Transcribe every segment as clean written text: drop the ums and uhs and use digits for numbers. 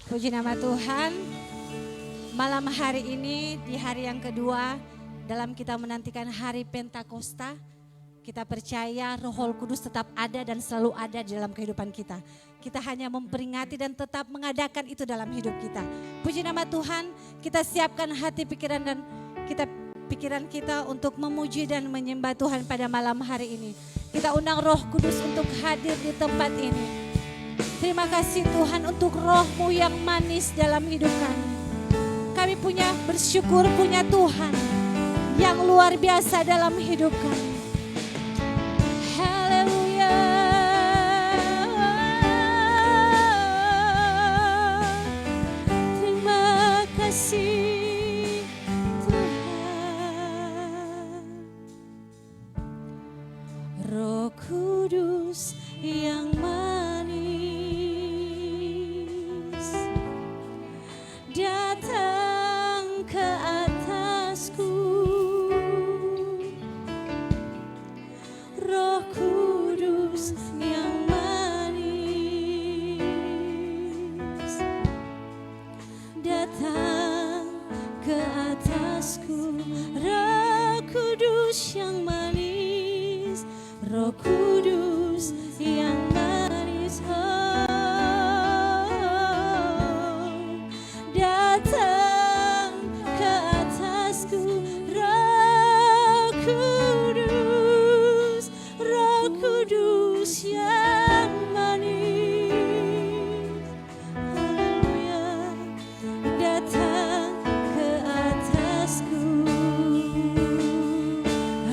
Puji nama Tuhan, malam hari ini di hari yang kedua dalam kita menantikan hari Pentakosta, kita percaya Roh Kudus tetap ada dan selalu ada di dalam kehidupan kita. Kita hanya memperingati dan tetap mengadakan itu dalam hidup kita. Puji nama Tuhan, kita siapkan hati pikiran dan pikiran kita untuk memuji dan menyembah Tuhan pada malam hari ini. Kita undang Roh Kudus untuk hadir di tempat ini. Terima kasih Tuhan untuk Roh-Mu yang manis dalam hidup kami. Kami bersyukur punya Tuhan yang luar biasa dalam hidup kami. Haleluya. Terima kasih Tuhan. Roh Kudus yang datang ke atasku, Roh Kudus yang manis, datang ke atasku, Roh Kudus yang manis, Roh Kudus yang manis, datang ke atasku, Roh Kudus, Roh Kudus yang manis. Haleluya, datang ke atasku.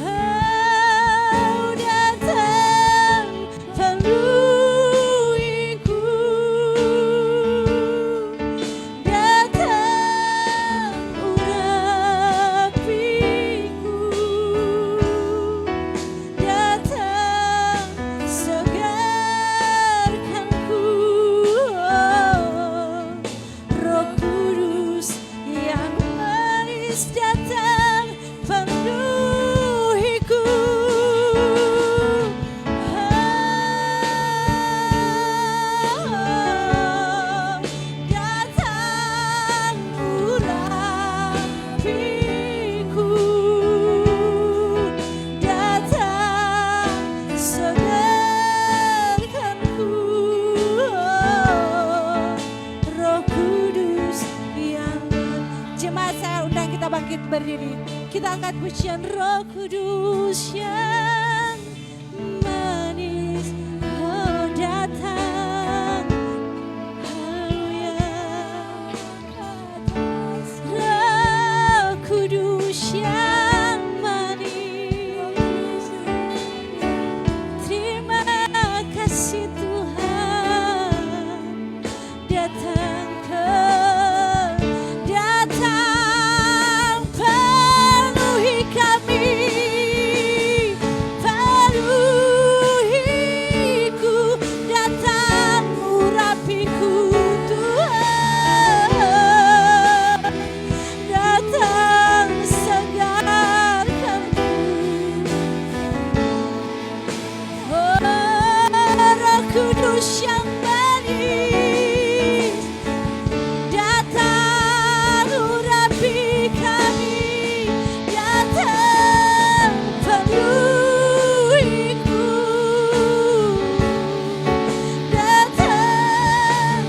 Oh, datang penuhiku. Berdiri, kita angkat pujian Roh Kudus yang manis, oh datang, haleluya, Roh Kudus yang manis, terima kasih Tuhan, datang Kudus yang manis, datang urapi kami, datang penuhiku, datang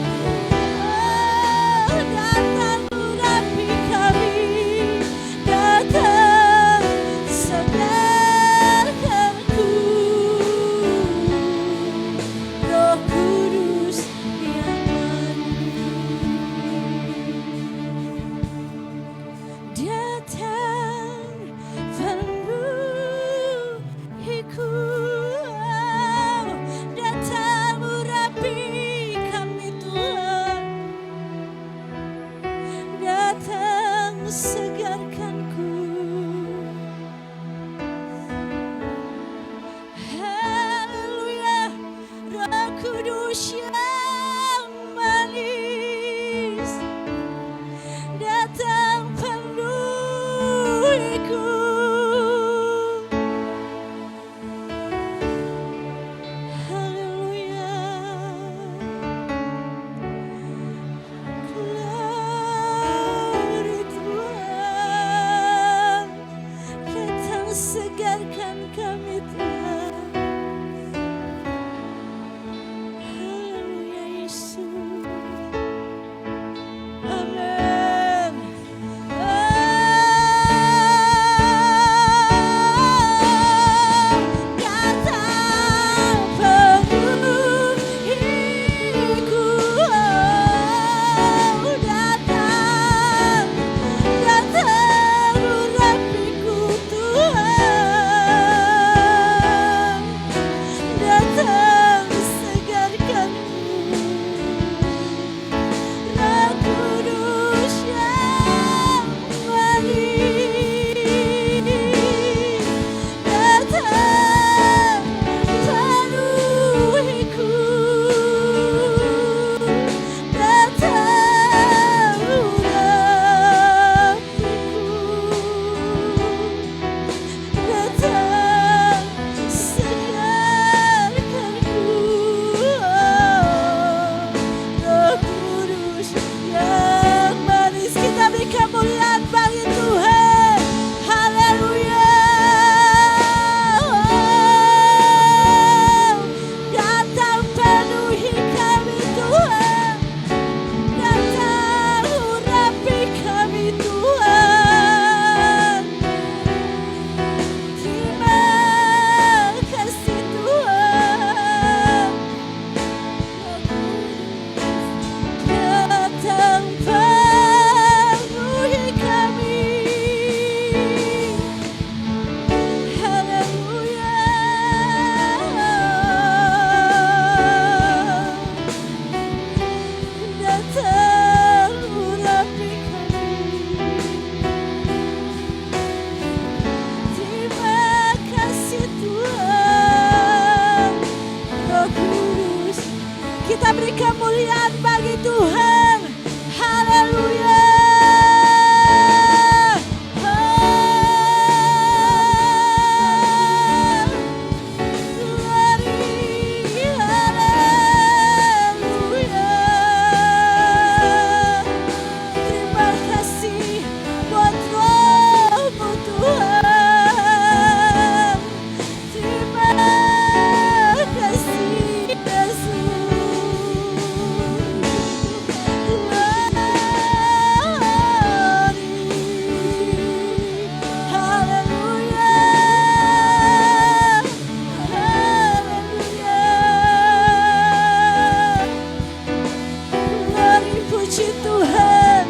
puji Tuhan.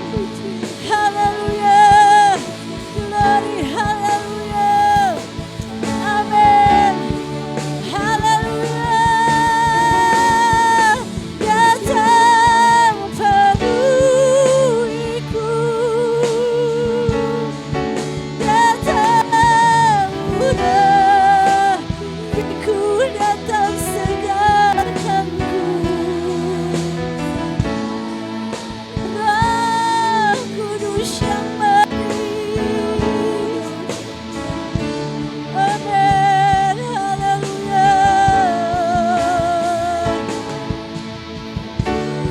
Haleluya. Glory, haleluya. Amin. Haleluya. Datang penuhiku. Datang udahiku. Datang segarkanku. Roh Kudus yang manis. Amin. Haleluya.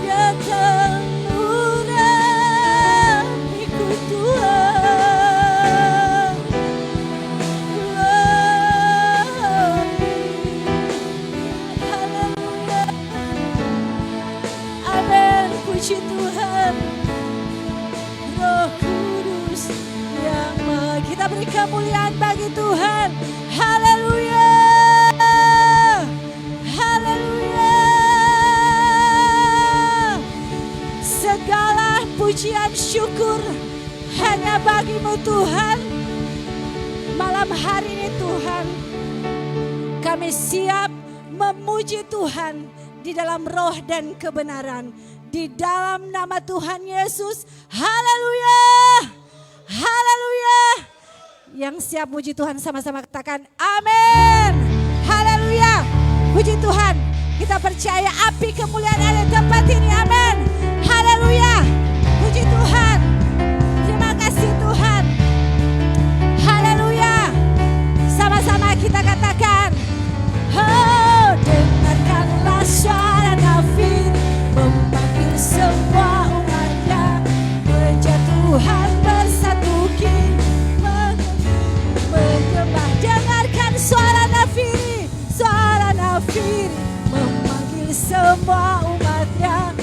Datang udahiku Tuhan. Haleluya. Amin. Puji Tuhan. Roh Kudus yang maha. Kita beri kemuliaan bagi Tuhan. Haleluya. Haleluya. Segala pujian syukur hanya bagi-Mu Tuhan. Malam hari ini Tuhan, kami siap memuji Tuhan di dalam roh dan kebenaran. Di dalam nama Tuhan Yesus. Haleluya. Haleluya. Yang siap puji Tuhan sama-sama katakan amin. Haleluya. Puji Tuhan. Kita percaya api kemuliaan ada di tempat ini. Amin. Haleluya. Puji Tuhan. Terima kasih Tuhan. Haleluya. Sama-sama kita katakan. Oh, dengarkanlah suara nafir memanggil semua umatnya. Berjatuhan bersatu kini menyembah. Dengarkan suara nafiri memanggil semua umatnya.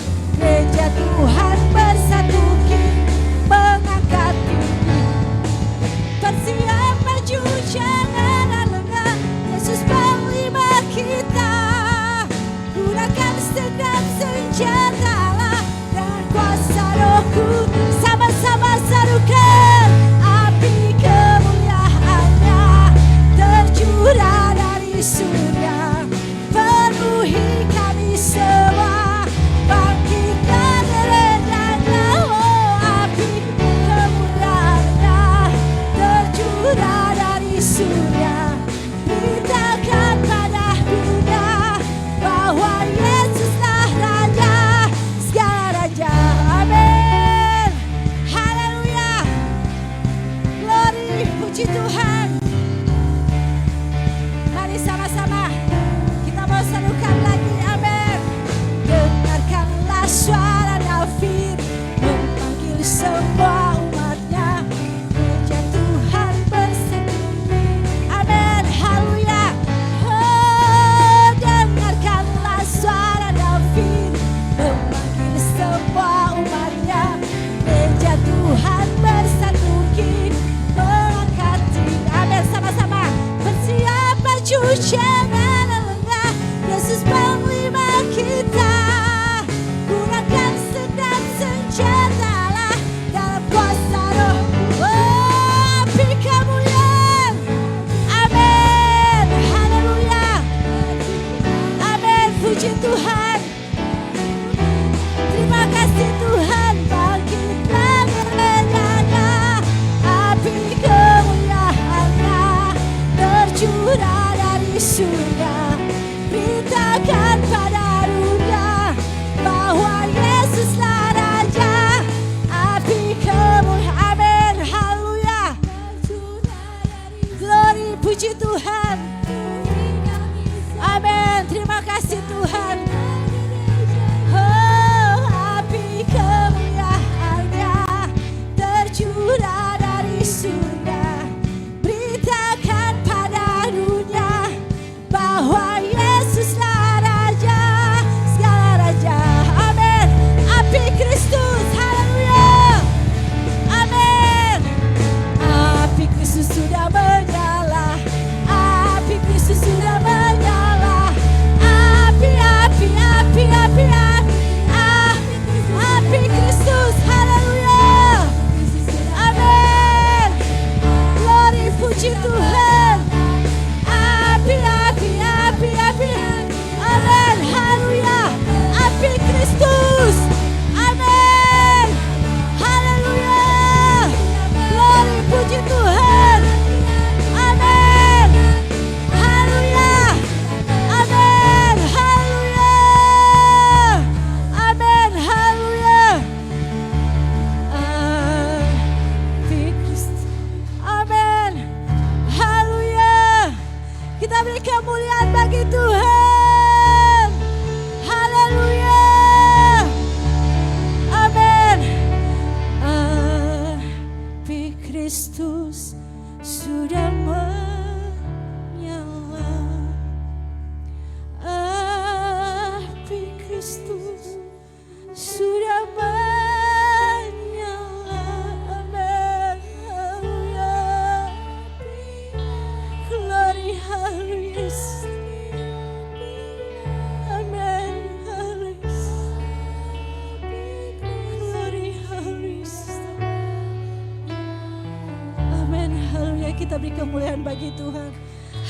kita beri kemuliaan bagi Tuhan.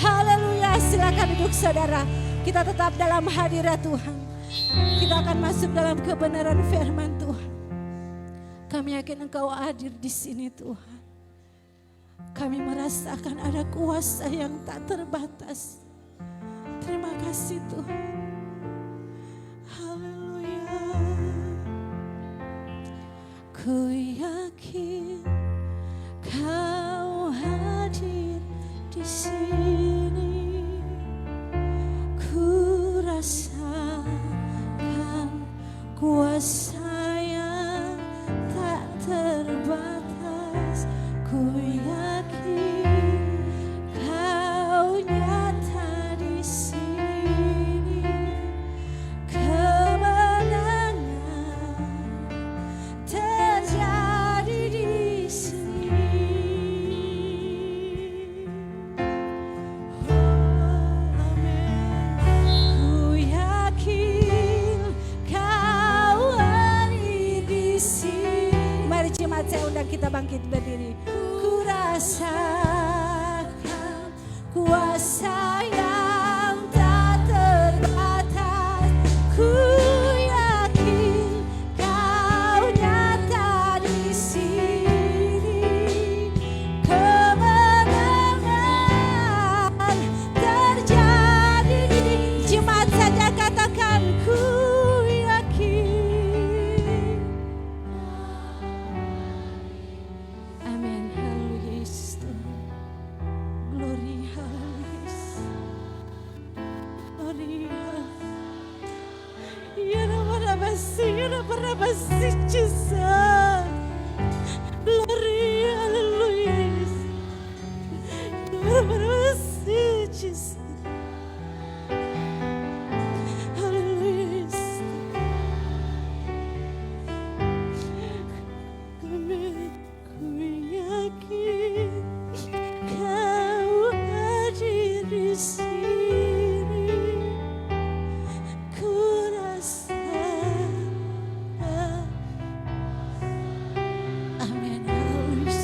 Haleluya, silakan duduk saudara. Kita tetap dalam hadirat Tuhan. Kita akan masuk dalam kebenaran firman Tuhan. Kami yakin Engkau hadir di sini Tuhan. Kami merasakan ada kuasa yang tak terbatas. Terima kasih Tuhan. Haleluya. Ku yakin Kau hadir di sini. Ku rasakan kuasa yang tak terbatas. Ku yakin Kau nyata di sini. Kemenangan terjadi di sini. Oh, amin. Ku yakin Kau hadir di sini. Mari jemaat, saya undang kita bangkit berdiri. Ku rasakan kuasa yang tak terbatas. Ku yakin Kau nyata di sini. Kemenangan terjadi di jemaat saja katakan ku yakin. Amin. Haleluya Yesus Tuhan. Glory, haleluya Yesus. Glory, haleluya Jesus. Glory, haleluya Yesus. Jesus. Haleluya Yesus. Amin. Ku yakin Kau hadir di sini. Ku rasakan. Amin. Haleluya.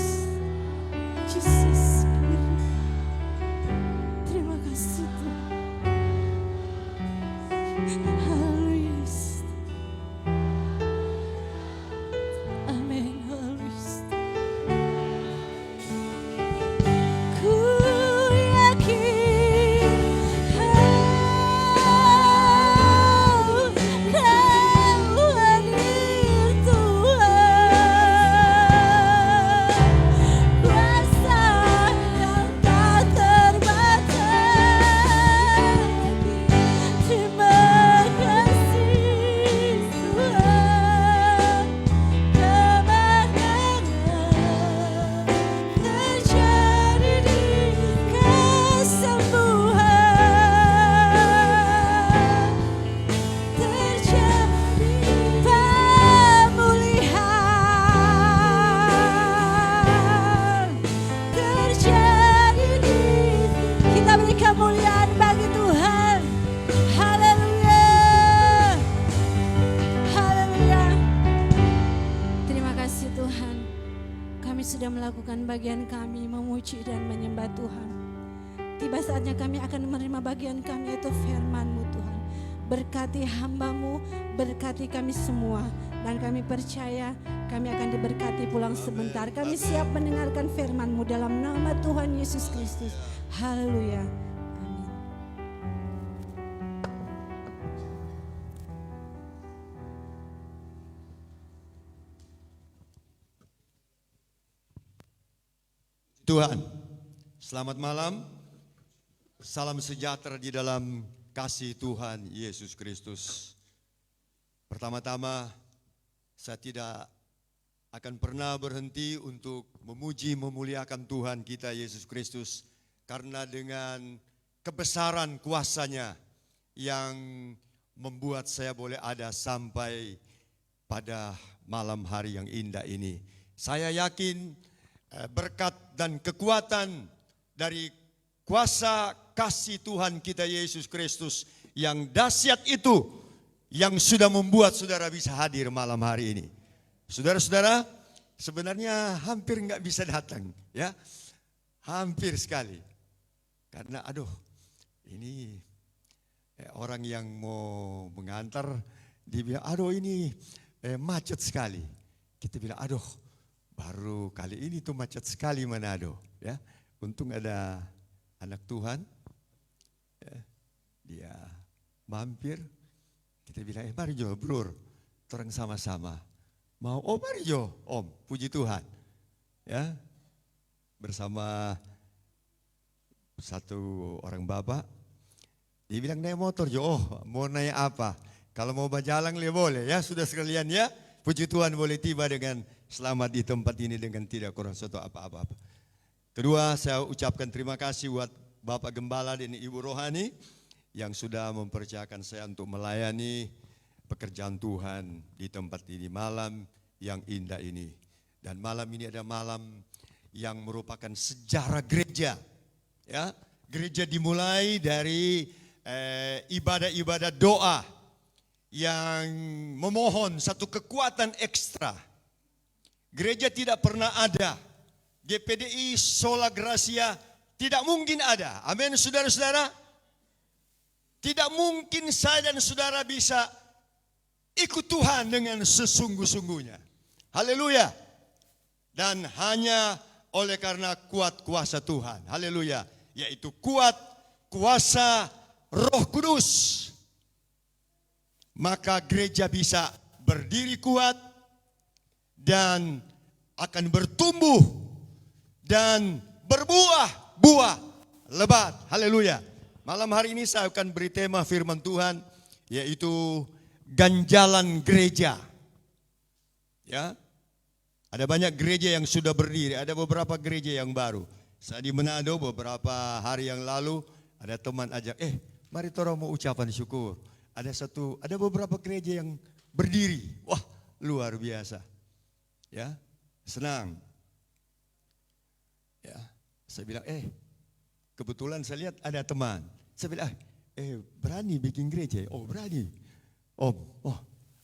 Jesus. Terima kasih Tuhan. Haleluya. Amin. Haleluya. Ku yakin Kau hadir Tuhan. Kuasa yang tak terbatas. Terima kasih Tuhan. Kemenangan terjadi di kesembuhan. Terjadi pemulihan. Terjadi di kita beri kemuliaan bagi Tuhan. Haleluya. Haleluya. Terima kasih Tuhan. Kami sudah melakukan bagian kami memuji dan menyembah Tuhan. Tiba saatnya kami akan menerima bagian kami, yaitu firman-Mu Tuhan. Berkati hamba-Mu, berkati kami semua. Dan kami percaya kami akan diberkati pulang sebentar. Kami siap mendengarkan firman-Mu dalam nama Tuhan Yesus Kristus. Haleluya. Amin. Tuhan, selamat malam. Salam sejahtera di dalam kasih Tuhan Yesus Kristus. Pertama-tama, saya tidak akan pernah berhenti untuk memuji memuliakan Tuhan kita Yesus Kristus. Karena dengan kebesaran kuasa-Nya yang membuat saya boleh ada sampai pada malam hari yang indah ini. Saya yakin berkat dan kekuatan dari kuasa kasih Tuhan kita Yesus Kristus yang dahsyat itu yang sudah membuat saudara bisa hadir malam hari ini. Saudara-saudara, sebenarnya hampir nggak bisa datang, ya. Hampir sekali. Karena aduh, ini orang yang mau mengantar, dia bilang, aduh ini macet sekali. Kita bilang, aduh baru kali ini tuh macet sekali Manado. Ya, untung ada anak Tuhan, ya, dia mampir. Kita bilang, mari Jo, bror, terang sama-sama. Mau, oh mari Jo, Om, puji Tuhan. Ya, bersama satu orang bapak, dia bilang naik motor Jo, oh mau naik apa? Kalau mau berjalan boleh ya, sudah sekalian ya. Puji Tuhan boleh tiba dengan selamat di tempat ini dengan tidak kurang satu apa-apa. Kedua, saya ucapkan terima kasih buat Bapak Gembala dan Ibu Rohani yang sudah mempercayakan saya untuk melayani pekerjaan Tuhan di tempat ini malam yang indah ini. Dan malam ini ada malam yang merupakan sejarah gereja. Ya, gereja dimulai dari ibadah-ibadah doa yang memohon satu kekuatan ekstra. Gereja tidak pernah ada. GPDI Sola Gracia tidak mungkin ada. Amin, saudara-saudara. Tidak mungkin saya dan saudara bisa ikut Tuhan dengan sesungguh-sungguhnya. Haleluya. Dan hanya oleh karena kuat kuasa Tuhan. Haleluya. Yaitu kuat kuasa Roh Kudus. Maka gereja bisa berdiri kuat dan akan bertumbuh dan berbuah lebat. Haleluya. Malam hari ini saya akan beri tema firman Tuhan, yaitu ganjalan gereja. Ya, ada banyak gereja yang sudah berdiri, ada beberapa gereja yang baru. Saya di Manado beberapa hari yang lalu, ada teman ajak, mari tolong mau ucapan syukur. Ada beberapa gereja yang berdiri. Wah, luar biasa. Ya, senang. Ya, saya bilang, kebetulan saya lihat ada teman. Saya bilang, berani bikin gereja? Oh, berani. Oh,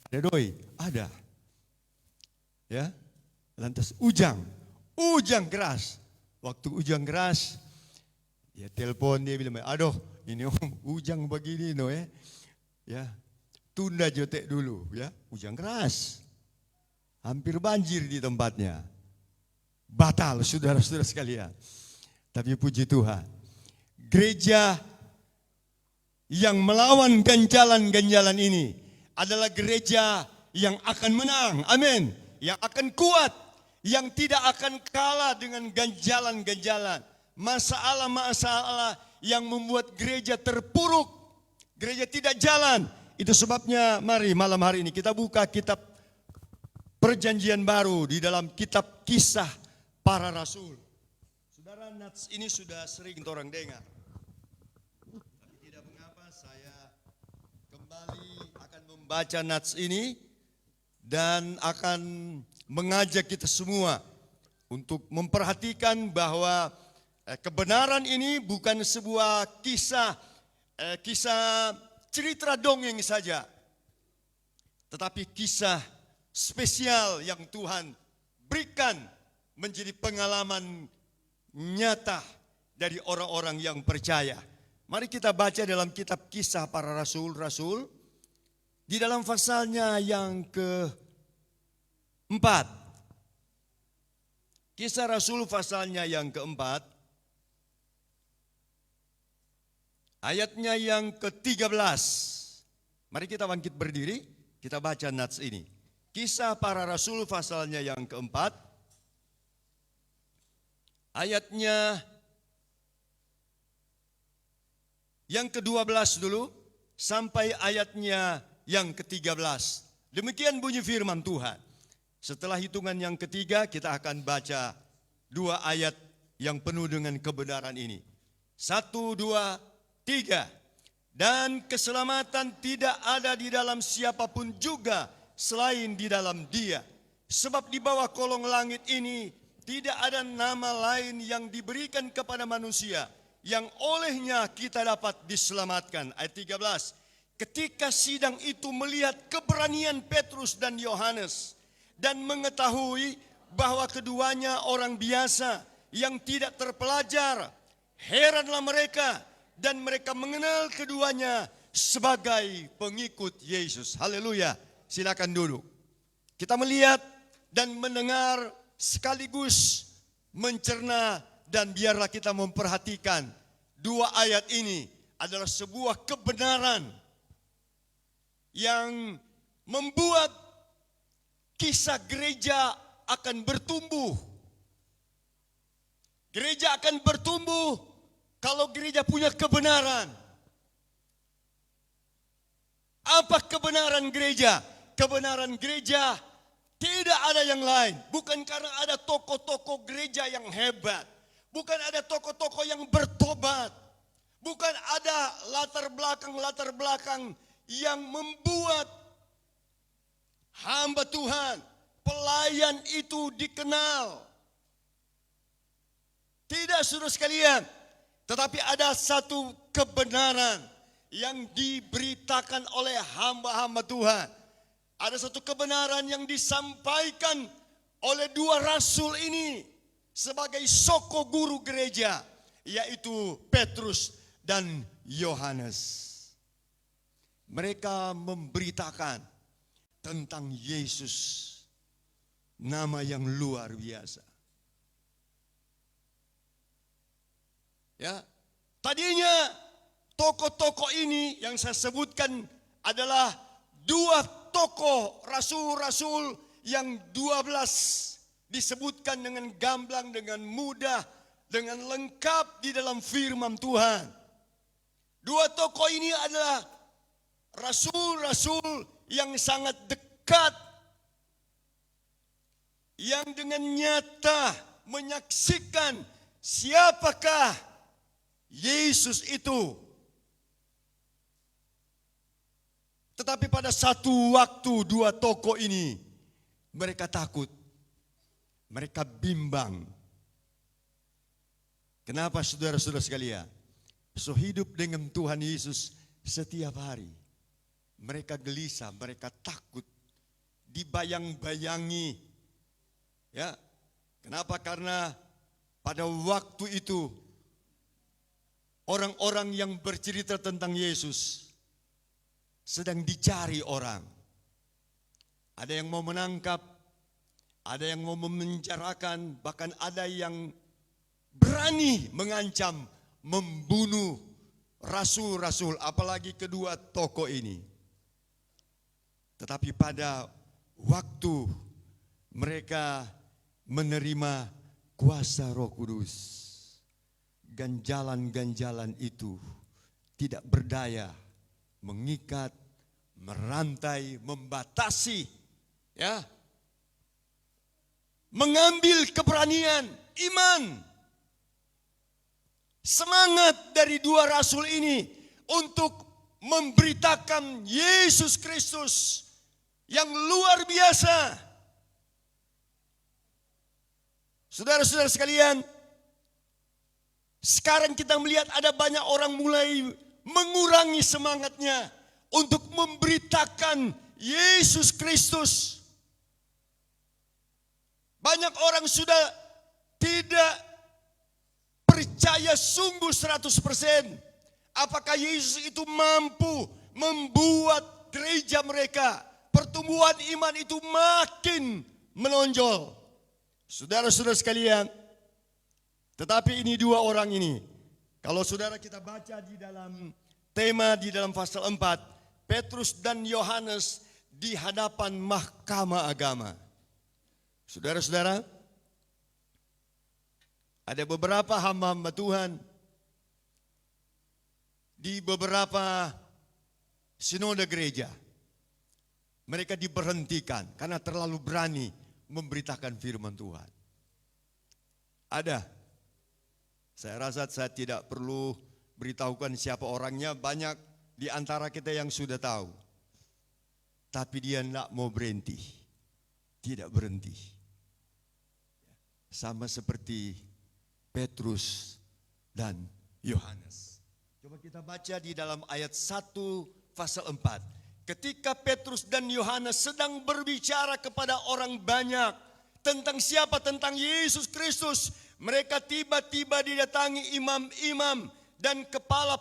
ada doi? Ada. Ya, lantas ujang keras. Waktu ujang keras, dia telepon, dia bilang, aduh, ini Om, ujang begini no ya. Ya, tunda jotek dulu ya, hujan keras. Hampir banjir di tempatnya. Batal saudara-saudara sekalian. Tapi puji Tuhan, gereja yang melawan ganjalan-ganjalan ini adalah gereja yang akan menang. Amin. Yang akan kuat, yang tidak akan kalah dengan ganjalan-ganjalan. Masalah-masalah yang membuat gereja terpuruk. Gereja tidak jalan. Itu sebabnya mari malam hari ini kita buka kitab Perjanjian Baru di dalam kitab Kisah Para Rasul. Saudara, nats ini sudah sering orang dengar. Tapi tidak mengapa, saya kembali akan membaca nats ini dan akan mengajak kita semua untuk memperhatikan bahwa kebenaran ini bukan sebuah kisah cerita dongeng saja, tetapi kisah spesial yang Tuhan berikan menjadi pengalaman nyata dari orang-orang yang percaya. Mari kita baca dalam kitab Kisah Para Rasul di dalam pasalnya yang keempat. Kisah Rasul pasalnya yang keempat, ayatnya yang ke-13. Mari kita bangkit berdiri, kita baca nats ini. Kisah Para Rasul pasalnya yang keempat, ayatnya yang ke-12 dulu, sampai ayatnya yang ke-13. Demikian bunyi firman Tuhan. Setelah hitungan yang ketiga, kita akan baca 2 ayat yang penuh dengan kebenaran ini. 1, 2, 3. Dan keselamatan tidak ada di dalam siapapun juga selain di dalam Dia. Sebab di bawah kolong langit ini tidak ada nama lain yang diberikan kepada manusia yang olehnya kita dapat diselamatkan. Ayat 13. Ketika sidang itu melihat keberanian Petrus dan Yohanes dan mengetahui bahwa keduanya orang biasa yang tidak terpelajar. Heranlah mereka dan mereka mengenal keduanya sebagai pengikut Yesus. Haleluya. Silakan duduk. Kita melihat dan mendengar sekaligus mencerna, dan biarlah kita memperhatikan dua ayat ini adalah sebuah kebenaran yang membuat kisah gereja akan bertumbuh. Gereja akan bertumbuh kalau gereja punya kebenaran. Apa kebenaran gereja? Kebenaran gereja tidak ada yang lain. Bukan karena ada tokoh-tokoh gereja yang hebat. Bukan ada tokoh-tokoh yang bertobat. Bukan ada latar belakang yang membuat hamba Tuhan, pelayan itu dikenal. Tidak, saudara sekalian. Tetapi ada satu kebenaran yang diberitakan oleh hamba-hamba Tuhan. Ada satu kebenaran yang disampaikan oleh dua rasul ini sebagai soko guru gereja, yaitu Petrus dan Yohanes. Mereka memberitakan tentang Yesus, nama yang luar biasa. Ya, tadinya tokoh-tokoh ini yang saya sebutkan adalah dua tokoh rasul-rasul yang 12 disebutkan dengan gamblang, dengan mudah, dengan lengkap di dalam firman Tuhan. Dua tokoh ini adalah rasul-rasul yang sangat dekat, yang dengan nyata menyaksikan siapakah Yesus itu. Tetapi pada satu waktu dua tokoh ini mereka takut, mereka bimbang. Kenapa, saudara-saudara sekalian? So hidup dengan Tuhan Yesus setiap hari, mereka gelisah, mereka takut, dibayang-bayangi. Ya, kenapa? Karena pada waktu itu orang-orang yang bercerita tentang Yesus sedang dicari orang. Ada yang mau menangkap, ada yang mau memenjarakan, bahkan ada yang berani mengancam membunuh rasul-rasul, apalagi kedua tokoh ini. Tetapi pada waktu mereka menerima kuasa Roh Kudus, ganjalan-ganjalan itu tidak berdaya mengikat, merantai, membatasi, ya, mengambil keberanian, iman, semangat dari dua rasul ini untuk memberitakan Yesus Kristus yang luar biasa. Saudara-saudara sekalian, sekarang kita melihat ada banyak orang mulai mengurangi semangatnya untuk memberitakan Yesus Kristus. Banyak orang sudah tidak percaya sungguh 100% apakah Yesus itu mampu membuat gereja mereka, pertumbuhan iman itu makin menonjol. Saudara-saudara sekalian, tetapi ini dua orang ini, kalau saudara kita baca di dalam tema di dalam pasal 4, Petrus dan Yohanes di hadapan mahkamah agama. Saudara-saudara, ada beberapa hamba-hamba Tuhan di beberapa sinode gereja. Mereka diberhentikan karena terlalu berani memberitakan firman Tuhan. Ada. Saya rasa saya tidak perlu beritahukan siapa orangnya, banyak di antara kita yang sudah tahu. Tapi dia tidak mau berhenti, tidak berhenti. Sama seperti Petrus dan Yohanes. Coba kita baca di dalam ayat 1 pasal 4. Ketika Petrus dan Yohanes sedang berbicara kepada orang banyak tentang siapa? Tentang Yesus Kristus. mereka tiba-tiba didatangi imam-imam dan kepala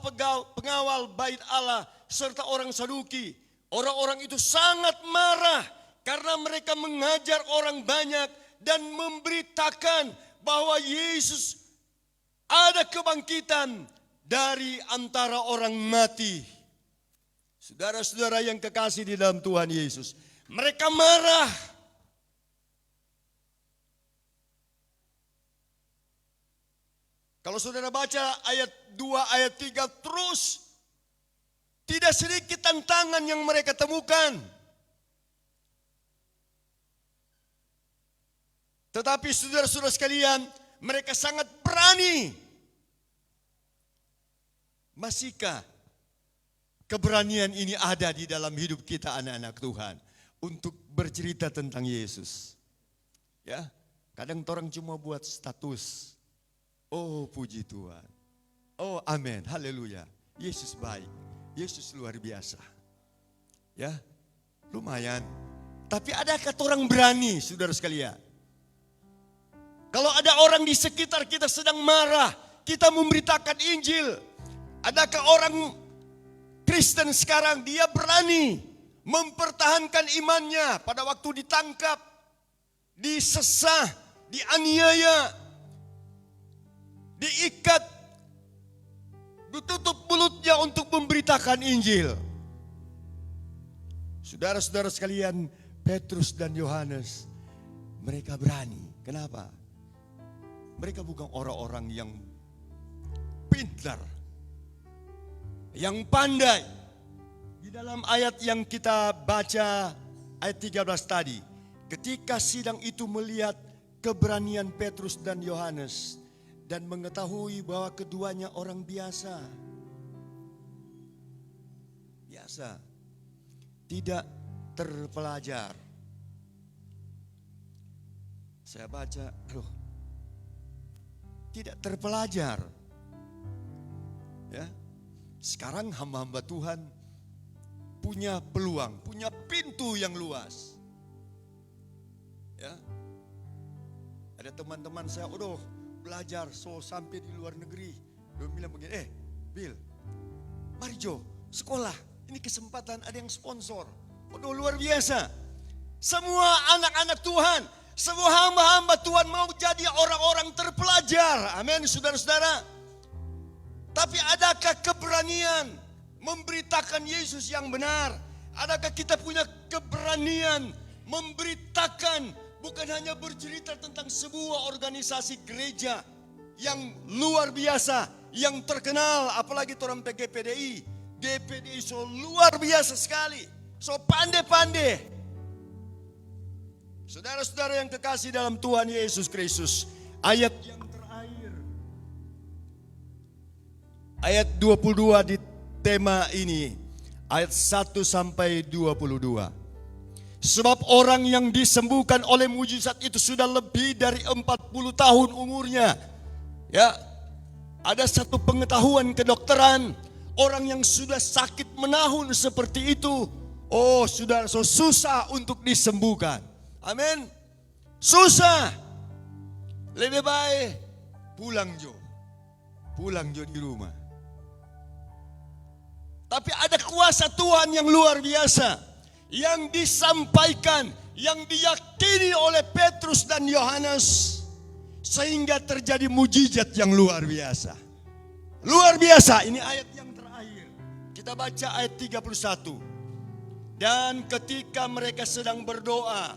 pengawal bait Allah serta orang Saduki. Orang-orang itu sangat marah karena mereka mengajar orang banyak dan memberitakan bahwa Yesus ada kebangkitan dari antara orang mati. Saudara-saudara yang kekasih di dalam Tuhan Yesus, mereka marah. Kalau saudara baca ayat 2, ayat 3 terus, tidak sedikit tantangan yang mereka temukan. Tetapi saudara-saudara sekalian, mereka sangat berani. Masihkah keberanian ini ada di dalam hidup kita anak-anak Tuhan untuk bercerita tentang Yesus? Ya, kadang orang cuma buat status. Oh, puji Tuhan. Oh, amin, haleluya. Yesus baik, Yesus luar biasa. Ya, lumayan. Tapi adakah orang berani, saudara sekalian? Kalau ada orang di sekitar kita sedang marah, kita memberitakan Injil. Adakah orang Kristen sekarang dia berani mempertahankan imannya pada waktu ditangkap, disesah, dianiaya, diikat, ditutup mulutnya untuk memberitakan Injil? Saudara-saudara sekalian, Petrus dan Yohanes, mereka berani. Kenapa? Mereka bukan orang-orang yang pintar, yang pandai. Di dalam ayat yang kita baca, ayat 13 tadi, ketika sidang itu melihat keberanian Petrus dan Yohanes dan mengetahui bahwa keduanya orang biasa. Biasa. Tidak terpelajar. Saya baca, tidak terpelajar. Ya. Sekarang hamba-hamba Tuhan punya peluang, punya pintu yang luas. Ya. Ada teman-teman saya, belajar sampai di luar negeri. Dia bilang begini, Bill, mari Jo, sekolah. Ini kesempatan, ada yang sponsor. Luar biasa. Semua anak-anak Tuhan, semua hamba-hamba Tuhan mau jadi orang-orang terpelajar. Amin, saudara-saudara. Tapi adakah keberanian memberitakan Yesus yang benar? Adakah kita punya keberanian memberitakan, bukan hanya bercerita tentang sebuah organisasi gereja yang luar biasa, yang terkenal, apalagi orang PGPDI, DPDI so luar biasa sekali, so pandai-pandai. Saudara-saudara yang kekasih dalam Tuhan Yesus Kristus, ayat yang terakhir, ayat 22 di tema ini, ayat 1 sampai 22. Sebab orang yang disembuhkan oleh mujizat itu sudah lebih dari 40 tahun umurnya. Ya, ada satu pengetahuan kedokteran, orang yang sudah sakit menahun seperti itu, sudah susah untuk disembuhkan. Amin. Susah. Lebih baik pulang Jo di rumah. Tapi ada kuasa Tuhan yang luar biasa yang disampaikan, yang diyakini oleh Petrus dan Yohanes, sehingga terjadi mujizat yang luar biasa. Luar biasa. Ini ayat yang terakhir. Kita baca ayat 31. Dan ketika mereka sedang berdoa.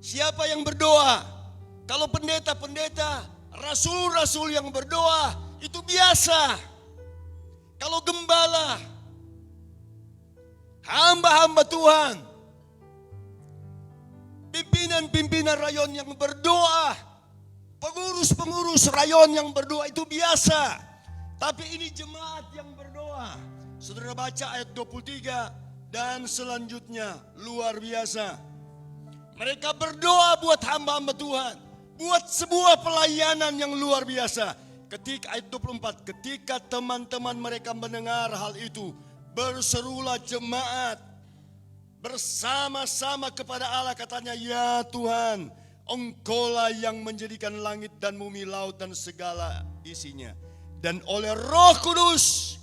Siapa yang berdoa? Kalau pendeta-pendeta, rasul-rasul yang berdoa itu biasa. Kalau gembala, hamba-hamba Tuhan, pimpinan-pimpinan rayon yang berdoa, pengurus-pengurus rayon yang berdoa itu biasa. Tapi ini jemaat yang berdoa. Saudara baca ayat 23 dan selanjutnya, luar biasa. Mereka berdoa buat hamba-hamba Tuhan, buat sebuah pelayanan yang luar biasa. Ketika ayat 24, ketika teman-teman mereka mendengar hal itu, berserulah jemaat bersama-sama kepada Allah, katanya, ya Tuhan, Engkaulah yang menjadikan langit dan bumi, laut dan segala isinya. Dan oleh Roh Kudus,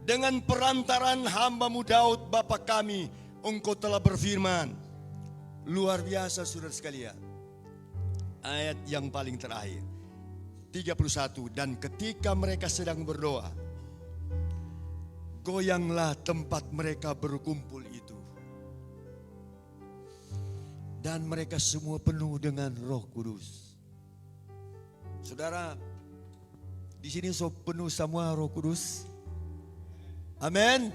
dengan perantaran hamba-Mu Daud Bapa kami, Engkau telah berfirman. Luar biasa saudara sekalian. Ayat yang paling terakhir, 31. Dan ketika mereka sedang berdoa, goyanglah tempat mereka berkumpul itu. Dan mereka semua penuh dengan Roh Kudus. Saudara, di sini penuh semua Roh Kudus. Amin.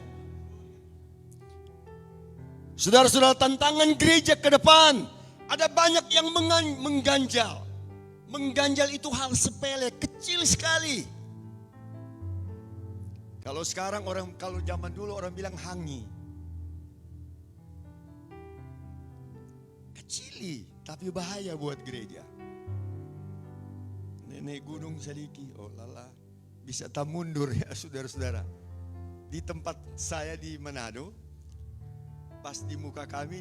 Saudara-saudara, tantangan gereja ke depan, ada banyak yang mengganjal. Mengganjal itu hal sepele, kecil sekali. Kalau sekarang kalau zaman dulu orang bilang hangi. Kecili, tapi bahaya buat gereja. Nenek gunung sedikit, oh lala, bisa tak mundur ya saudara-saudara. Di tempat saya di Manado, pas di muka kami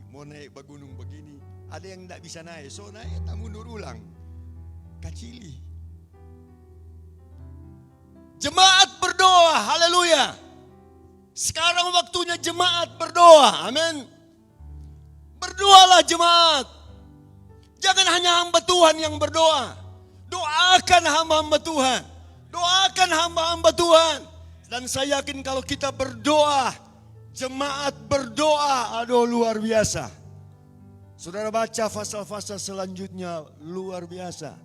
mau naik ke gunung begini, ada yang tidak bisa naik, so naik tak mundur ulang. Kecili. Jemaat berdoa, haleluya. Sekarang waktunya jemaat berdoa, amin. Berdoalah jemaat. Jangan hanya hamba Tuhan yang berdoa. Doakan hamba-hamba Tuhan. Doakan hamba-hamba Tuhan. Dan saya yakin kalau kita berdoa, jemaat berdoa, aduh luar biasa. Saudara baca pasal-pasal selanjutnya, luar biasa.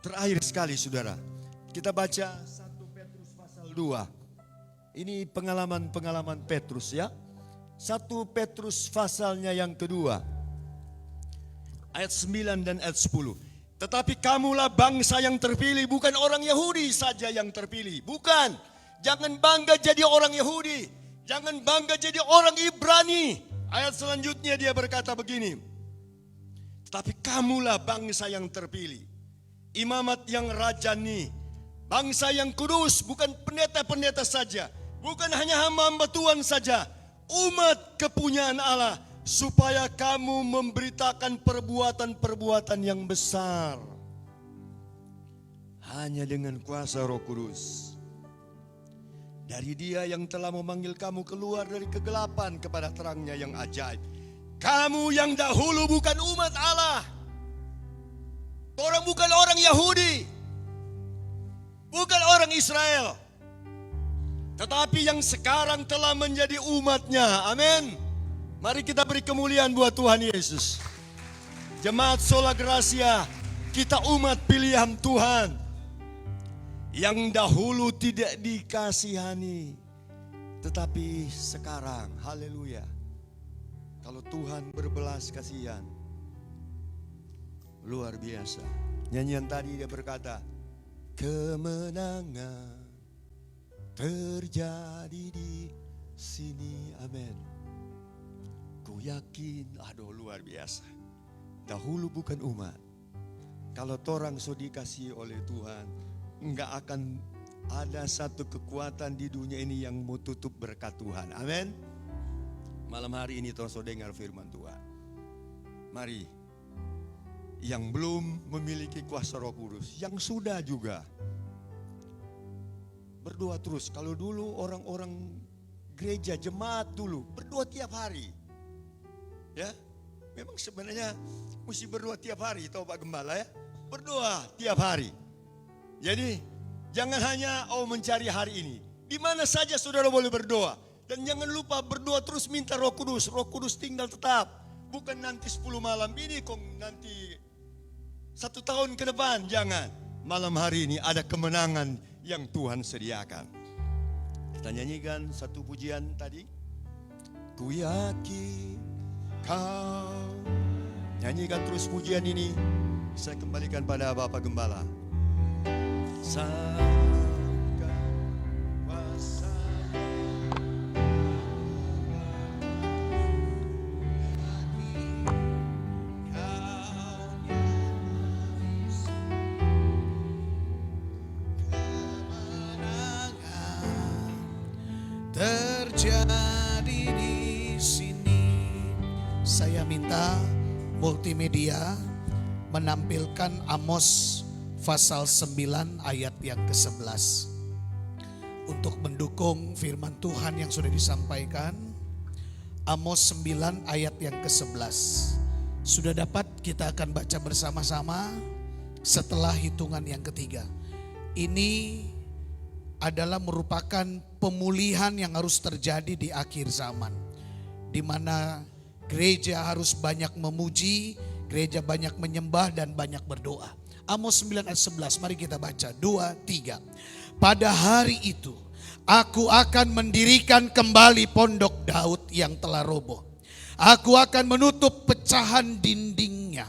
Terakhir sekali saudara, kita baca 1 Petrus pasal 2. Ini pengalaman-pengalaman Petrus ya. 1 Petrus pasalnya yang kedua. Ayat 9 dan ayat 10. Tetapi kamulah bangsa yang terpilih, bukan orang Yahudi saja yang terpilih. Bukan. Jangan bangga jadi orang Yahudi. Jangan bangga jadi orang Ibrani. Ayat selanjutnya dia berkata begini. Tetapi kamulah bangsa yang terpilih. Imamat yang rajani. Bangsa yang kudus, bukan pendeta-pendeta saja. Bukan hanya hamba-hamba Tuhan saja. Umat kepunyaan Allah. Supaya kamu memberitakan perbuatan-perbuatan yang besar. Hanya dengan kuasa Roh Kudus. Dari Dia yang telah memanggil kamu keluar dari kegelapan kepada terangnya yang ajaib. Kamu yang dahulu bukan umat Allah. Orang bukan orang Yahudi. Bukan orang Israel. Tetapi yang sekarang telah menjadi umatnya. Amin. Mari kita beri kemuliaan buat Tuhan Yesus. Jemaat Sola Gracia, kita umat pilihan Tuhan. Yang dahulu tidak dikasihani. Tetapi sekarang, haleluya. Kalau Tuhan berbelas kasihan, luar biasa. Nyanyian tadi dia berkata, kemenangan terjadi di sini, amin. Ku yakin, aduh luar biasa. Dahulu bukan umat. Kalau torang so dikasih oleh Tuhan, enggak akan ada satu kekuatan di dunia ini yang mau tutup berkat Tuhan. Amin. Malam hari ini torang so dengar firman Tuhan. Mari, yang belum memiliki kuasa Roh Kudus, yang sudah juga, berdoa terus. Kalau dulu orang-orang gereja, jemaat dulu, berdoa tiap hari. Ya, memang sebenarnya mesti berdoa tiap hari, tahu Pak Gembala ya? Berdoa tiap hari. Jadi jangan hanya mencari hari ini. Di mana saja saudara boleh berdoa. Dan jangan lupa berdoa terus minta Roh Kudus. Roh Kudus tinggal tetap. Bukan nanti 10 malam ini, kok nanti 1 tahun ke depan. Jangan. Malam hari ini ada kemenangan yang Tuhan sediakan. Kita nyanyikan satu pujian tadi. Ku yakin Kau. Nyanyikan terus pujian ini. Saya kembalikan pada Bapak Gembala. Sangkan kuasa kemenangan terjadi di sini. Saya minta multimedia menampilkan Amos pasal 9 ayat yang ke-11. Untuk mendukung firman Tuhan yang sudah disampaikan. Amos 9 ayat yang ke-11. Sudah dapat, kita akan baca bersama-sama setelah hitungan yang ketiga. Ini adalah merupakan pemulihan yang harus terjadi di akhir zaman. Di mana gereja harus banyak memuji, gereja banyak menyembah dan banyak berdoa. Amos 9 ayat 11, mari kita baca. 2, 3. Pada hari itu aku akan mendirikan kembali pondok Daud yang telah roboh. Aku akan menutup pecahan dindingnya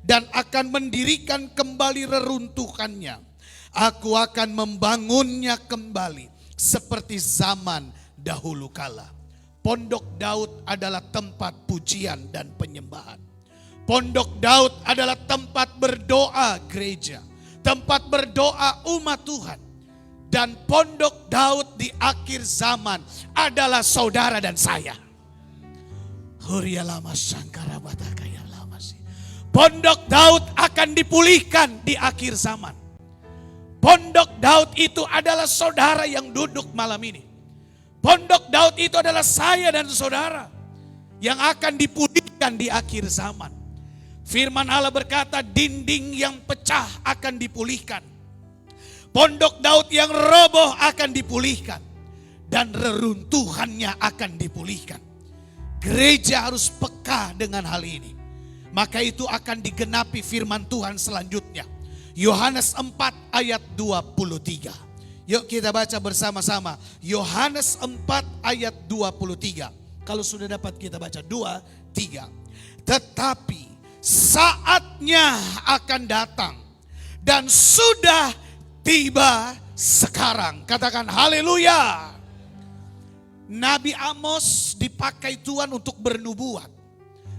dan akan mendirikan kembali reruntuhannya. Aku akan membangunnya kembali seperti zaman dahulu kala. Pondok Daud adalah tempat pujian dan penyembahan. Pondok Daud adalah tempat berdoa gereja, tempat berdoa umat Tuhan. Dan pondok Daud di akhir zaman adalah saudara dan saya. Pondok Daud akan dipulihkan di akhir zaman. Pondok Daud itu adalah saudara yang duduk malam ini. Pondok Daud itu adalah saya dan saudara yang akan dipulihkan di akhir zaman. Firman Allah berkata, dinding yang pecah akan dipulihkan. Pondok Daud yang roboh akan dipulihkan. Dan reruntuhannya akan dipulihkan. Gereja harus peka dengan hal ini. Maka itu akan digenapi firman Tuhan selanjutnya. Yohanes 4 ayat 23. Yuk kita baca bersama-sama. Yohanes 4 ayat 23. Kalau sudah dapat kita baca 2, 3. Tetapi saatnya akan datang dan sudah tiba sekarang. Katakan haleluya. Nabi Amos dipakai Tuhan untuk bernubuat.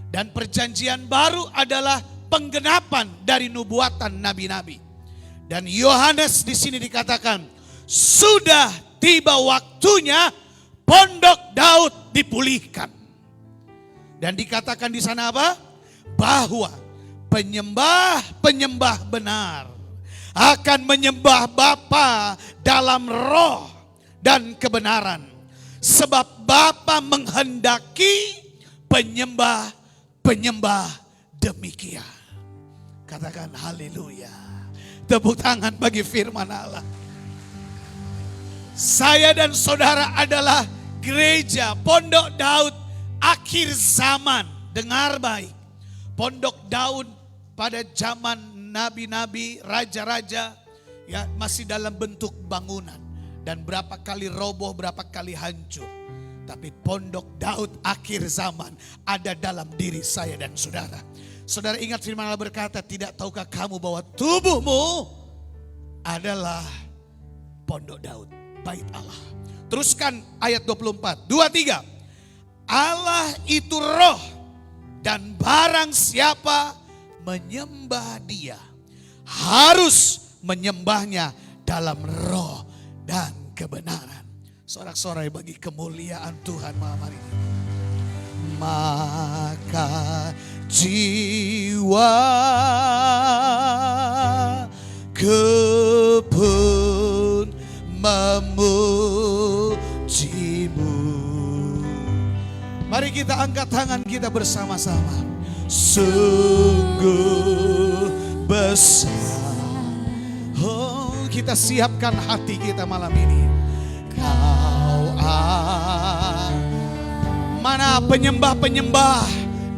Dan perjanjian baru adalah penggenapan dari nubuatan nabi-nabi. Dan Yohanes di sini dikatakan sudah tiba waktunya pondok Daud dipulihkan. Dan dikatakan di sana apa? Bahwa penyembah-penyembah benar akan menyembah Bapa dalam roh dan kebenaran. Sebab Bapa menghendaki penyembah-penyembah demikian. Katakan haleluya. Tepuk tangan bagi firman Allah. Saya dan saudara adalah gereja Pondok Daud akhir zaman. Dengar baik. Pondok Daud pada zaman nabi-nabi, raja-raja ya masih dalam bentuk bangunan. Dan berapa kali roboh, berapa kali hancur. Tapi Pondok Daud akhir zaman ada dalam diri saya dan saudara. Saudara ingat firman Allah berkata, tidak tahukah kamu bahwa tubuhmu adalah Pondok Daud, bait Allah. Teruskan ayat 24, 23. Allah itu roh dan barang siapa menyembah dia harus menyembahnya dalam roh dan kebenaran. Sorak-sorai bagi kemuliaan Tuhan malam hari ini. Maka jiwa kepun memujimu. Mari kita angkat tangan kita bersama-sama. Sungguh besar. Oh, kita siapkan hati kita malam ini. Kau mana penyembah-penyembah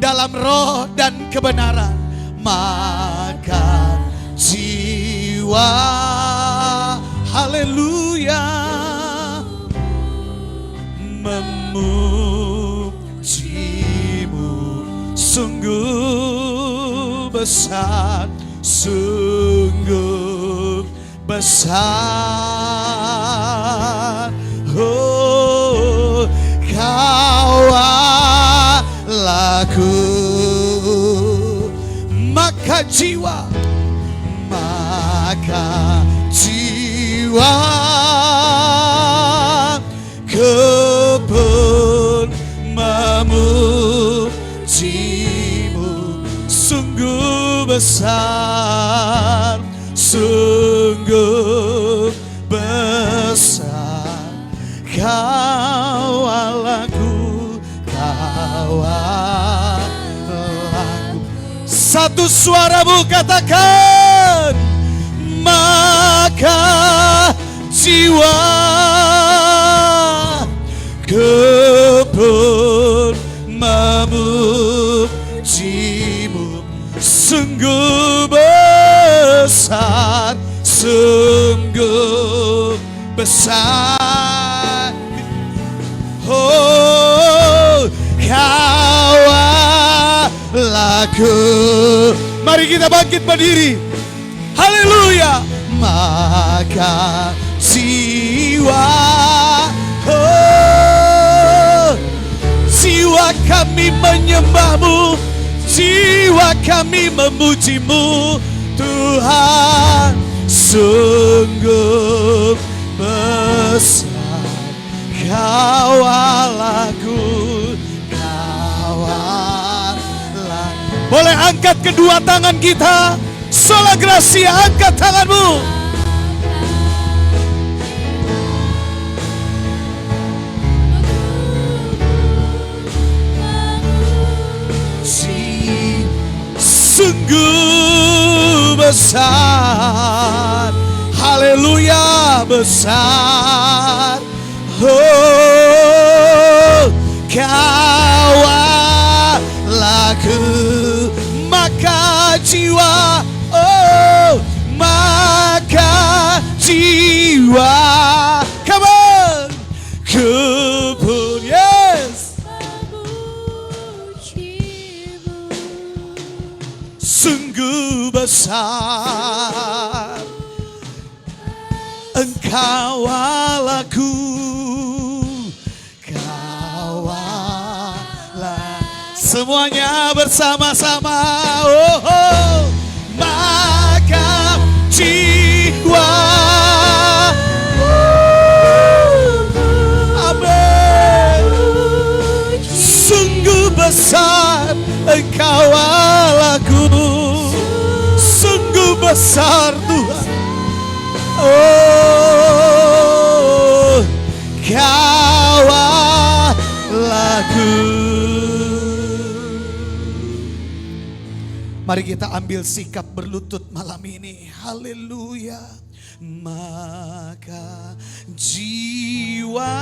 dalam roh dan kebenaran. Maka jiwa haleluya memujimu. Sungguh besar, sungguh besar. Oh, kau Allahku. Maka jiwa kepun memuji besar, sungguh besar. Kau Allahku, Kau Allahku. Satu suaramu katakan, maka jiwa kepun memujimu. Sungguh besar, sungguh besar. Oh, Kau Allahku. Mari kita bangkit berdiri. Haleluya. Maka jiwa, oh, jiwa kami menyembah-Mu, jiwa kami memuji-Mu, Tuhan. Sungguh besar Kau Allahku, Kau Allahku. Boleh angkat kedua tangan kita. Sola Gracia, angkat tanganmu. Sungguh besar, haleluya, besar. Oh, Kau Allahku, maka jiwa, oh, maka jiwa, come on, kepun, yes, sungguh besar Engkau Allahku, Kau Allah. Semuanya bersama-sama, oh, oh. Maka jiwa, amin, sungguh besar Engkau Allahku, sungguh besar Tuhan. Oh, Kau Allahku. Mari kita ambil sikap berlutut malam ini. Haleluya. Maka jiwa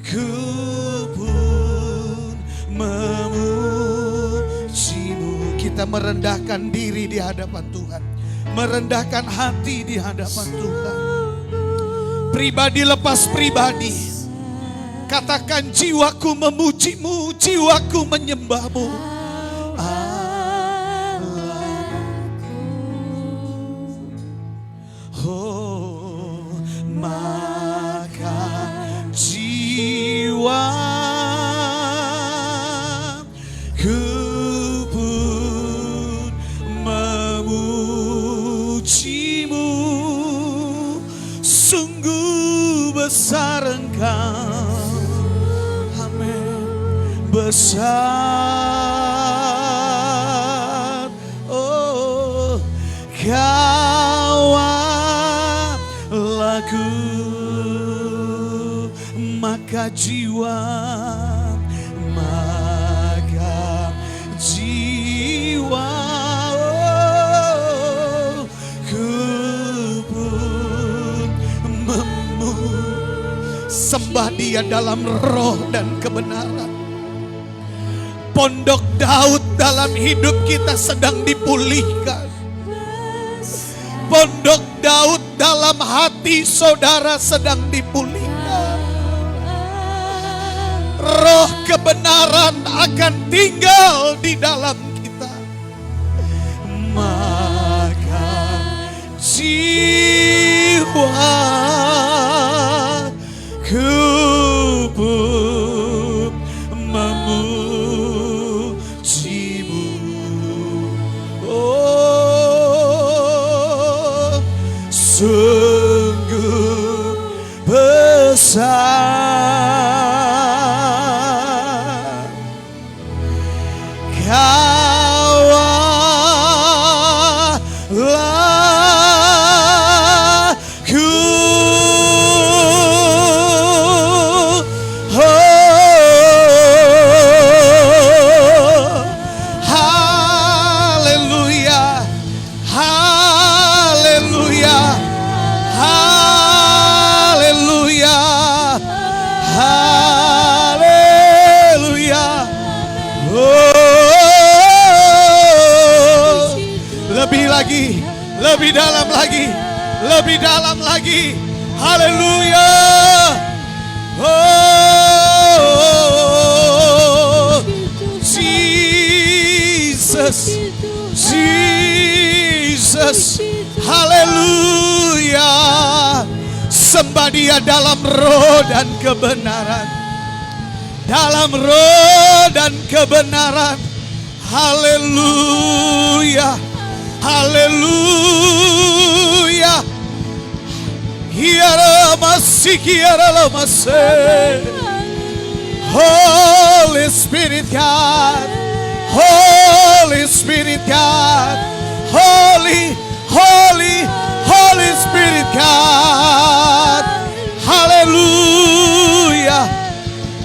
ku pun memujimu. Kita merendahkan diri di hadapan Tuhan, merendahkan hati di hadapan Tuhan. Pribadi lepas pribadi, katakan, jiwaku memujimu, jiwaku menyembahmu. Oh, maka jiwa ku pun memujimu. Sungguh besar Engkau, amin, besar. Oh, Kau Allahku, maka jiwa, maka jiwa, oh, ku pun sembah Dia dalam roh dan kebenaran. Pondok Daud dalam hidup kita sedang dipulihkan. Pondok Daud dalam hati saudara sedang dipulihkan. Roh kebenaran akan tinggal di dalam kita. Maka jiwa ku pun memujimu. Oh, sungguh besar Kau lagi, lebih dalam lagi, lebih dalam lagi. Haleluya. Oh, Jesus, Jesus, haleluya. Sembah Dia dalam roh dan kebenaran, dalam roh dan kebenaran. Haleluya, haleluya. Hiara masih, hiara masih. Holy Spirit God, Holy Spirit God, Holy, Holy, Holy Spirit God. Haleluya,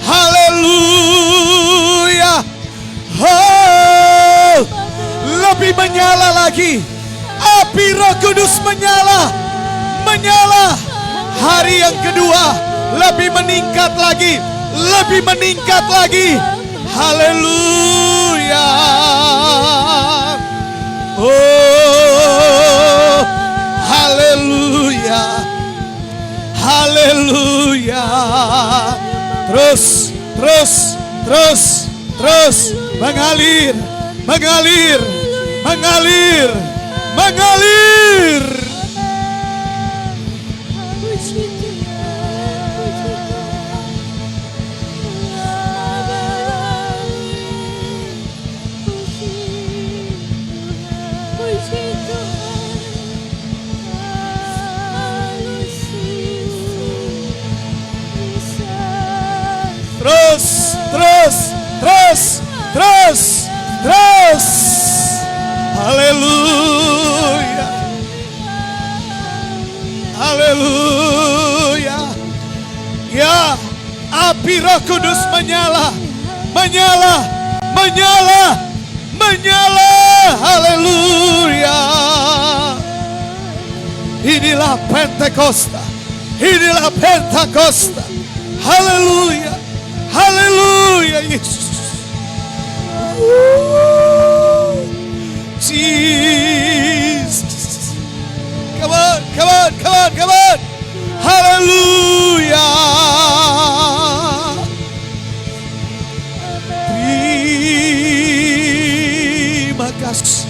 haleluya. Oh, lebih menyala lagi. Api Roh Kudus menyala, menyala. Hari yang kedua lebih meningkat lagi, lebih meningkat lagi. Haleluya. Oh, haleluya, haleluya. Terus, terus, terus, terus mengalir, mengalir, mengalir, mengalir. Terus, terus, terus, terus, terus. Haleluya, haleluya. Ya, api Roh Kudus menyala, menyala, menyala, menyala. Haleluya. Inilah Pentakosta, inilah Pentakosta. Haleluya, haleluya Yesus. Jesus. Come on, come on, come on, come on. Haleluya. Terima kasih.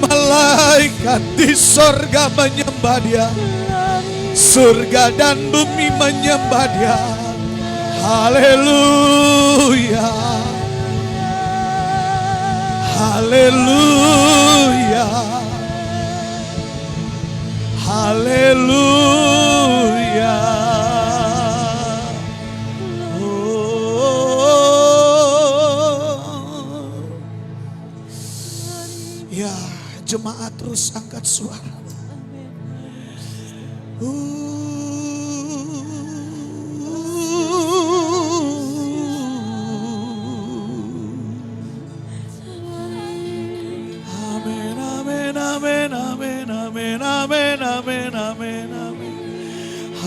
Malaikat di sorga menyembah Dia, surga dan bumi menyembah Dia. Haleluya, haleluya, haleluya. Oh. Ya, jemaat terus angkat suara.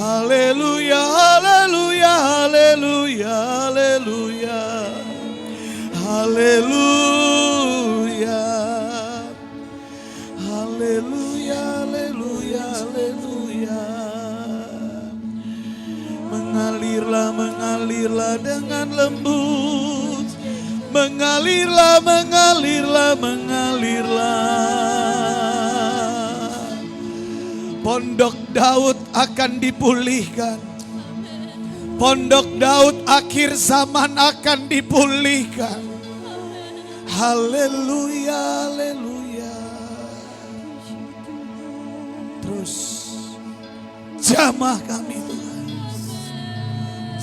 Haleluya, haleluya, haleluya, haleluya, haleluya, haleluya, haleluya, haleluya. Mengalirlah, mengalirlah dengan lembut, mengalirlah, mengalirlah, mengalirlah. Pondok Daud akan dipulihkan. Pondok Daud akhir zaman akan dipulihkan. Haleluya, haleluya. Terus jamah kami Tuhan,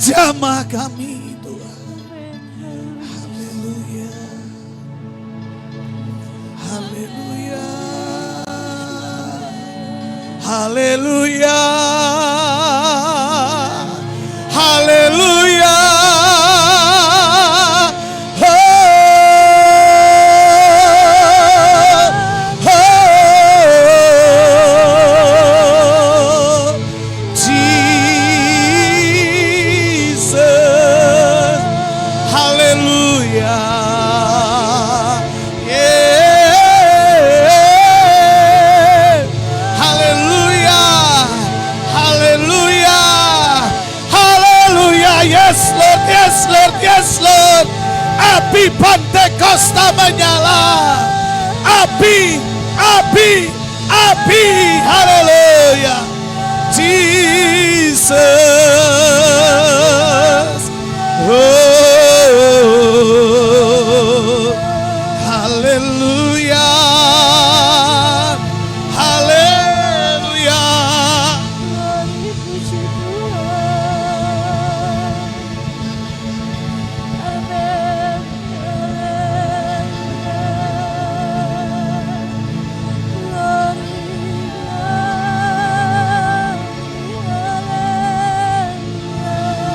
jamah kami Tuhan. Haleluya, haleluya. Haleluya, haleluya. Oh, oh, Jesus, haleluya. Yeah. Yes Lord, yes Lord, yes Lord. Api Pantekosta menyala. Api, api, api. Haleluya. Jesus. Oh, haleluya. Haleluya. Puji Tuhan. Amin. Glory, glory, haleluya.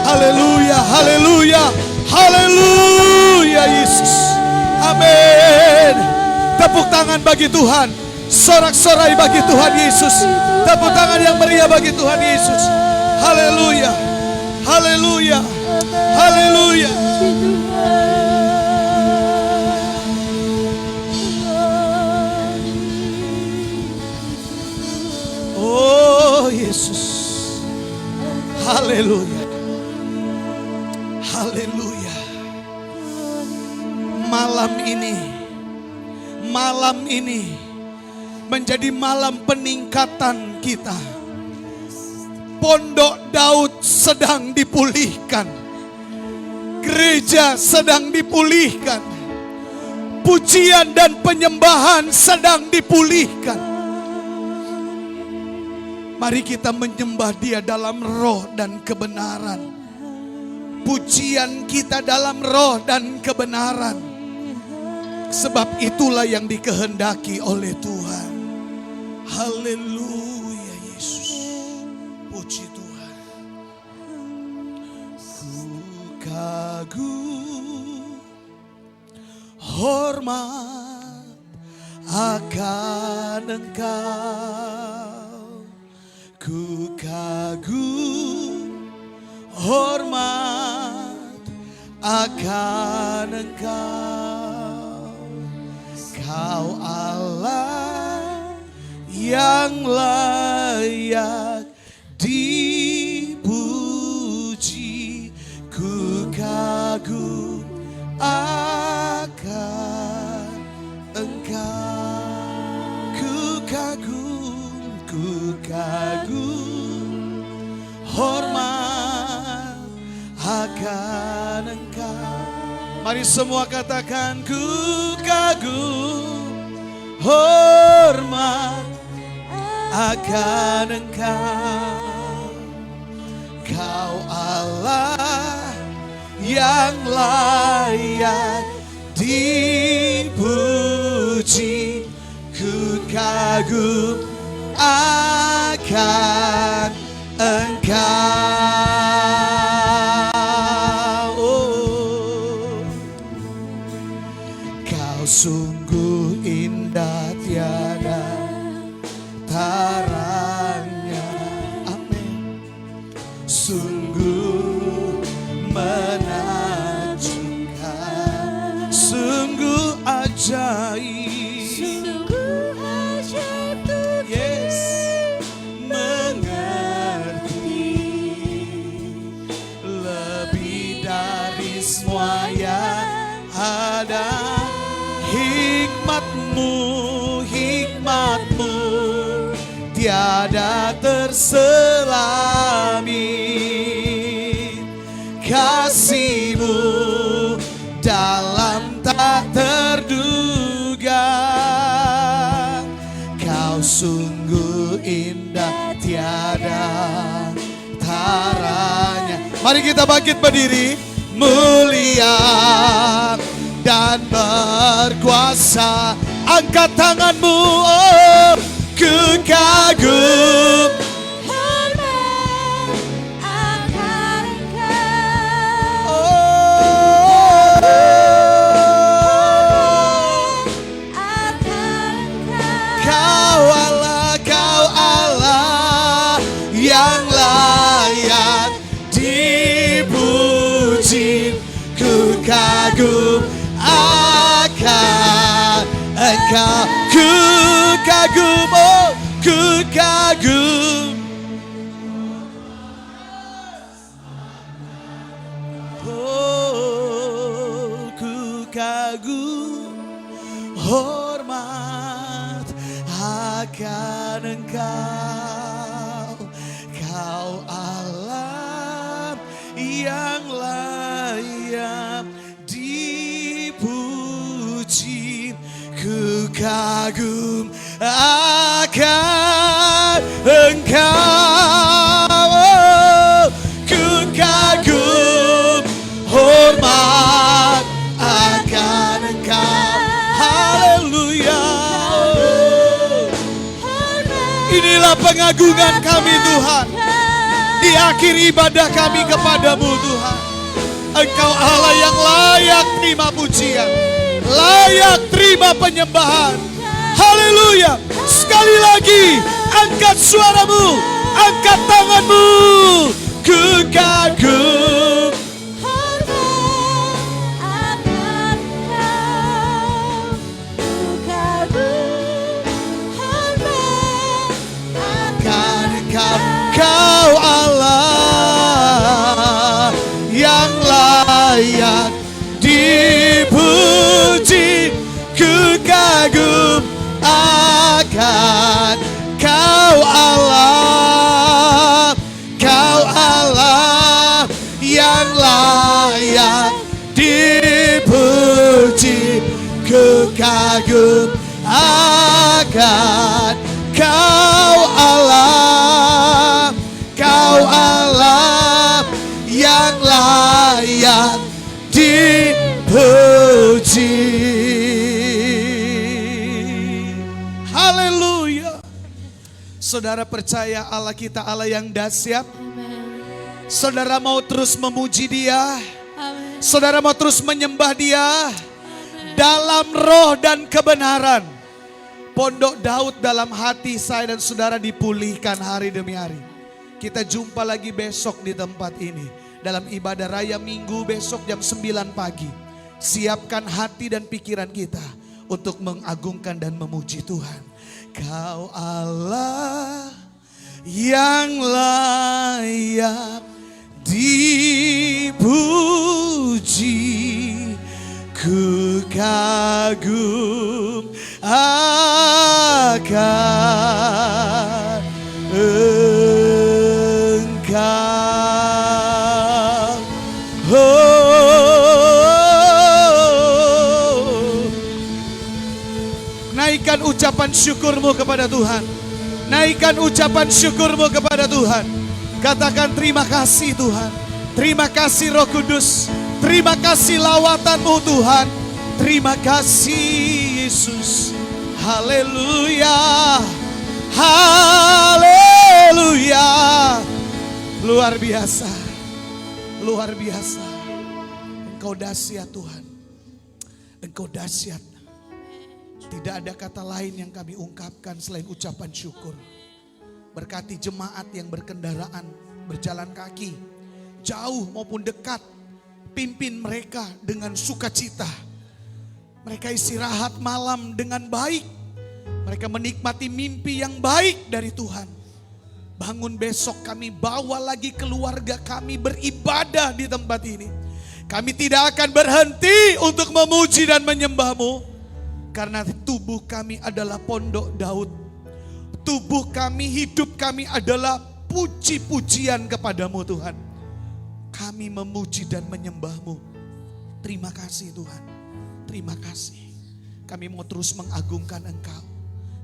Haleluya, haleluya, haleluya Yesus. Amin. Tepuk tangan bagi Tuhan. Sorak-sorai bagi Tuhan Yesus. Tepuk tangan yang meriah bagi Tuhan Yesus. Haleluya, haleluya, haleluya. Oh Yesus. Haleluya. Haleluya. Malam ini menjadi malam peningkatan kita. Pondok Daud sedang dipulihkan. Gereja sedang dipulihkan. Pujian dan penyembahan sedang dipulihkan. Mari kita menyembah Dia dalam roh dan kebenaran. Pujian kita dalam roh dan kebenaran. Sebab itulah yang dikehendaki oleh Tuhan. Haleluya Yesus. Puji Tuhan. Ku kagum, hormat akan Engkau. Ku kagum, hormat akan Engkau. Kau Allah yang layak dipuji. Ku kagum akan Engkau. Ku kagum, hormat akan Engkau. Mari semua katakan, ku kagum, hormat akan Engkau. Kau Allah yang layak dipuji. Ku kagum akan Engkau. Oh, Kau sungguh indah tiada taranya. Amin. Sungguh menakjubkan, sungguh ajaib, Sungguh ajaib tuh yes, mengerti lebih dari semua yang ada. Hikmatmu, hikmatmu tiada terselami, kasihmu dalam tak terduga. Kau sungguh indah tiada taranya. Mari kita bangkit berdiri. Mulia dan berkuasa, angkat tanganmu, oh, ku kagum. hormat akan Engkau. Oh, Akan Engkau. kau Allah yang layak dipuji. Ku kagum akan Engkau, ku kagum, oh, ku kagum. Oh, ku kagum, hormat akan Engkau. Kau Allah yang layak dipuji. Ku kagum akan Engkau. Oh, ku kagum, hormat akan Engkau. Haleluya. Inilah pengagungan kami Tuhan. Di akhir ibadah kami kepadamu Tuhan. Engkau Allah yang layak terima pujian, layak terima penyembahan. Haleluya. Sekali lagi, angkat suaramu, angkat tanganmu. Ku kagum. Hormat akan Engkau. Ku kagum. Hormat Akan Engkau, kau Allah yang layak dipuji. Ku kagum akan kau Allah, kau Allah yang layak dipuji. Ku kagum akan kau Allah, kau Allah yang layak dipuji. Haleluya. Saudara percaya Allah kita Allah yang dahsyat? Saudara mau terus memuji Dia? Amin. Saudara mau terus menyembah Dia dalam roh dan kebenaran? Pondok Daud dalam hati saya dan saudara dipulihkan hari demi hari. Kita jumpa lagi besok di tempat ini. Dalam ibadah raya minggu besok jam 9 pagi. Siapkan hati dan pikiran kita untuk mengagungkan dan memuji Tuhan. Kau Allah yang layak dipuji. Ku kagum akan Engkau. Oh, naikkan ucapan syukurmu kepada Tuhan. Naikkan ucapan syukurmu kepada Tuhan. Katakan terima kasih Tuhan. Terima kasih Roh Kudus. Terima kasih lawatanmu Tuhan. Terima kasih Yesus. Haleluya. Haleluya. Luar biasa. Luar biasa. Engkau dahsyat Tuhan. Engkau dahsyat. Tidak ada kata lain yang kami ungkapkan selain ucapan syukur. Berkati jemaat yang berkendaraan, berjalan kaki, jauh maupun dekat. Pimpin mereka dengan sukacita. Mereka istirahat malam dengan baik. Mereka menikmati mimpi yang baik dari Tuhan. Bangun besok kami bawa lagi keluarga kami beribadah di tempat ini. Kami tidak akan berhenti untuk memuji dan menyembah-Mu. Karena tubuh kami adalah pondok Daud. Tubuh kami, hidup kami adalah puji-pujian kepadamu Tuhan. Kami memuji dan menyembah-Mu. Terima kasih Tuhan. Terima kasih. Kami mau terus mengagungkan Engkau.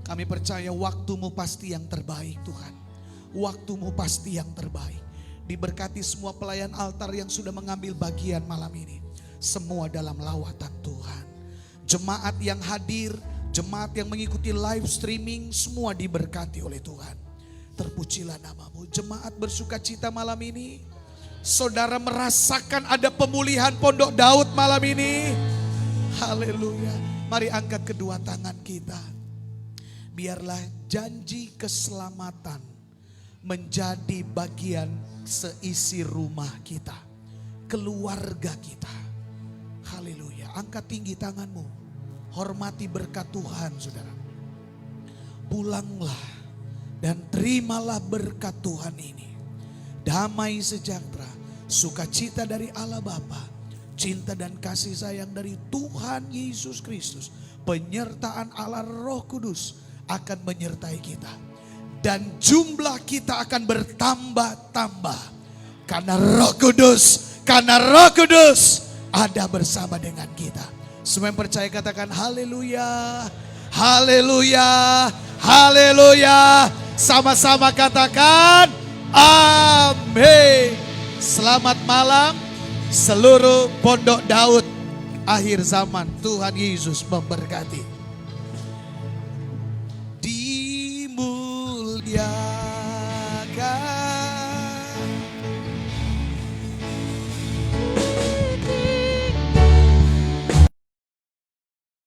Kami percaya waktu-Mu pasti yang terbaik Tuhan. Waktu-Mu pasti yang terbaik. Diberkati semua pelayan altar yang sudah mengambil bagian malam ini. Semua dalam lawatan Tuhan. Jemaat yang hadir, jemaat yang mengikuti live streaming, semua diberkati oleh Tuhan. Terpujilah nama-Mu. Jemaat bersuka cita malam ini. Saudara merasakan ada pemulihan pondok Daud malam ini. Haleluya. Mari angkat kedua tangan kita. Biarlah janji keselamatan menjadi bagian seisi rumah kita, keluarga kita. Haleluya. Angkat tinggi tanganmu. Hormati berkat Tuhan saudara. Pulanglah dan terimalah berkat Tuhan ini. Damai sejahtera, sukacita dari Allah Bapa, cinta dan kasih sayang dari Tuhan Yesus Kristus, penyertaan Allah Roh Kudus akan menyertai kita. Dan jumlah kita akan bertambah-tambah. Karena Roh Kudus ada bersama dengan kita. Semua yang percaya katakan haleluya, haleluya, haleluya. Sama-sama katakan amin. Selamat malam seluruh pondok Daud akhir zaman. Tuhan Yesus memberkati. Dimuliakan